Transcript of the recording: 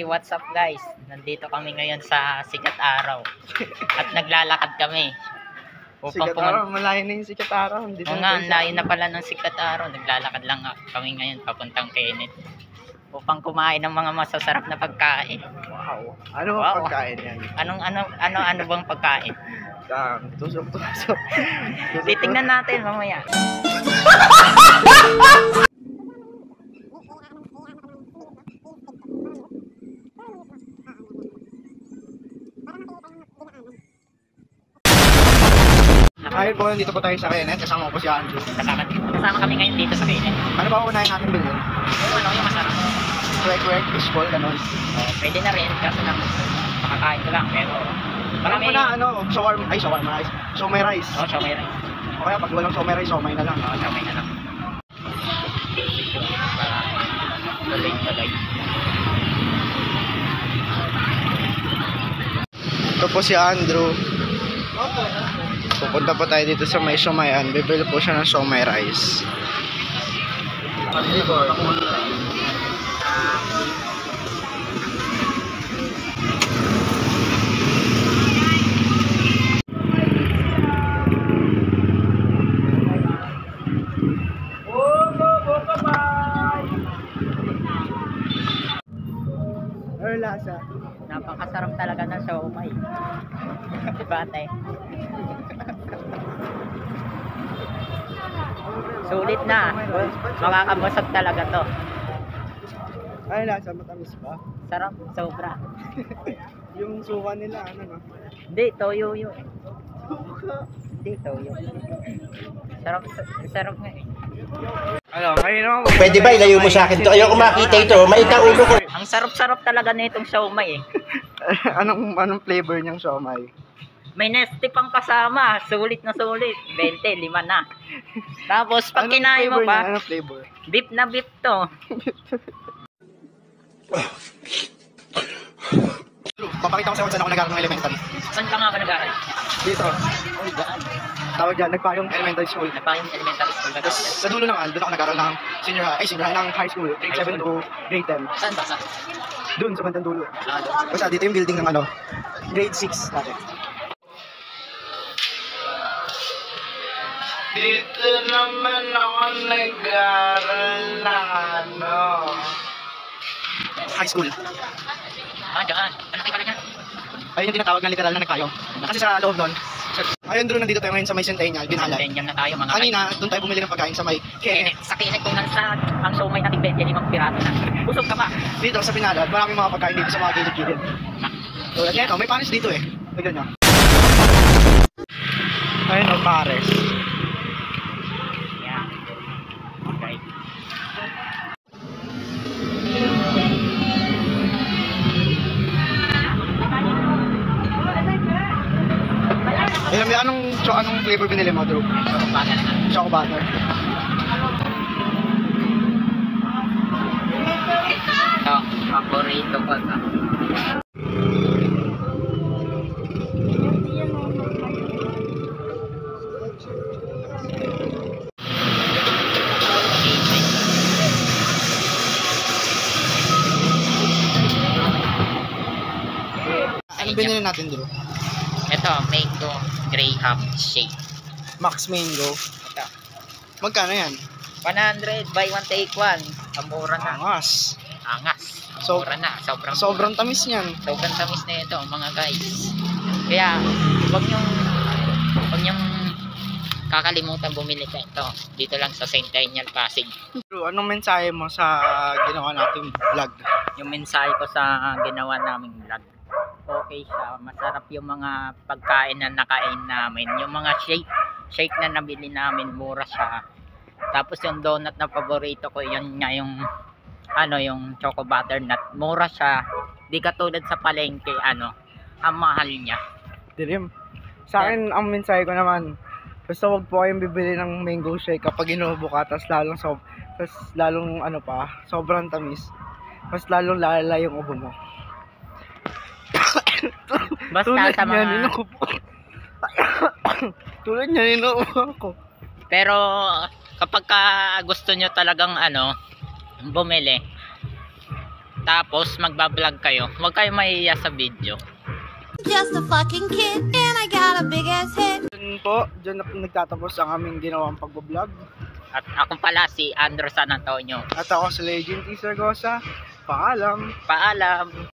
Hey, what's up guys? Nandito kami ngayon sa Sikat Araw. At naglalakad kami. Sikat Araw, malayo na yung Sikat Araw. Oo nga, ang layo na pala ng Sikat Araw. Naglalakad lang kami ngayon papuntang Kenneth. Upang kumain ng mga masasarap na pagkain. Wow. Ano bang pagkain yan? Ano bang pagkain? Tusok-tusok. Titingnan natin mamaya. Ayun po, dito po tayo sa Kenneth. Kasama ko po si Andrew. Kasama kami ngayon dito sa Kenneth. Ano ba unahin natin bilhin? Yung masarap. Kwek-kwek, fishball, ganun. Pwede na rin kasi makakain ko lang. Pero marami na shawarma rice. Siomai rice. Siomai rice. O kaya pag walang siomai rice, siomai na lang. Siomai na lang. Tuloy. Ito po si Andrew. Pupunta po tayo dito sa may siomayan. Bibili po siya ng siomai rice. Lasa. Napakasarap talaga ng siomai. Diba, ate? Sulit na. Makakabusog talaga to. Ay, lasa, matamis ba? Sarap, sobra. Yung suka nila, no? Hindi, toyo yun. Hindi, toyo. Sarap nga eh. Pwede ba ilayo mo sa akin to? Ayoko makita ito. Maita ulo ko. Ang sarap-sarap talaga nitong siomai eh. Anong flavor niyang siomai? May nesti pang kasama. Sulit na sulit. 20, 5 na. Tapos pag kinain mo pa, anong flavor? beef na beef to. Papakita ko sa kung saan ako nag-aaral ng elementary. Saan ka nga ba nag-aaral? Dito. Tawag dyan, nagpayong elementary school. Nagpayong elementary school. Tapos sa dulo naman, doon ako nag-aaral ng senior high, ng high school, grade 7 to grade 10. Saan ba? Doon sa bandang dulo. Basta dito yung building ng grade 6 natin. Dito naman ako nag-aaral ng high school. Dyan. Ano kayo pala dyan? Ayun yung tinatawag na literal na nagkayo. Kasi sa loob nun, ayun doon nandito tayo ngayon sa may Centennial, Binala. Centennial na tayo mga kanina, doon tayo bumili ng pagkain sa may Kenneth. Sa Kenneth kung nasa ang siomai natin 25 piraso na. Busog ka pa. Dito sa Binala, maraming mga pagkain dito sa mga gilid-gilid. Tulad nito, may pares dito eh. Tignan nyo. Ayun ang pares. Yan. Okay. Anong flavor binili mo, Drew? Choco butter. Ito, paborito ko ito. Anong binili natin, Drew? Ito, mango graham shake. Max Mango. Ito. Magkano yan? 100 buy one take one. Ang mura na. Angas. Mura na. Sobrang tamis niyan. Sobrang tamis na ito, mga guys. Kaya, huwag niyong kakalimutan bumili ka ito. Dito lang sa Centennial Pasig. Drew, anong mensahe mo sa ginawa nating vlog? Yung mensahe ko sa ginawa naming vlog, okay siya. Masarap yung mga pagkain na nakain namin. Yung mga shake na nabili namin, mura siya. Tapos yung donut na paborito ko, yun nga yung yung choco butternut. Mura siya. Di katulad sa palengke, ang mahal niya. Dilim. Sa akin, ang mensahe ko naman, basta wag po kayong bibili ng mango shake kapag inuubo ka, tas lalong sobrang tamis. Mas lalong lalala yung ubo mo. Basta sa mga tulad niya inuubo ako. Pero kapag gusto nyo talagang bumili, tapos magbablog kayo, huwag kayo mahihiya sa video. Just a fucking kid and I got a big ass head. Yun po, dyan na nagtatapos ang aming ginawang pagbablog. At ako pala si Andrew San Antonio. At ako si Legend T. Sargosa. Paalam. Paalam.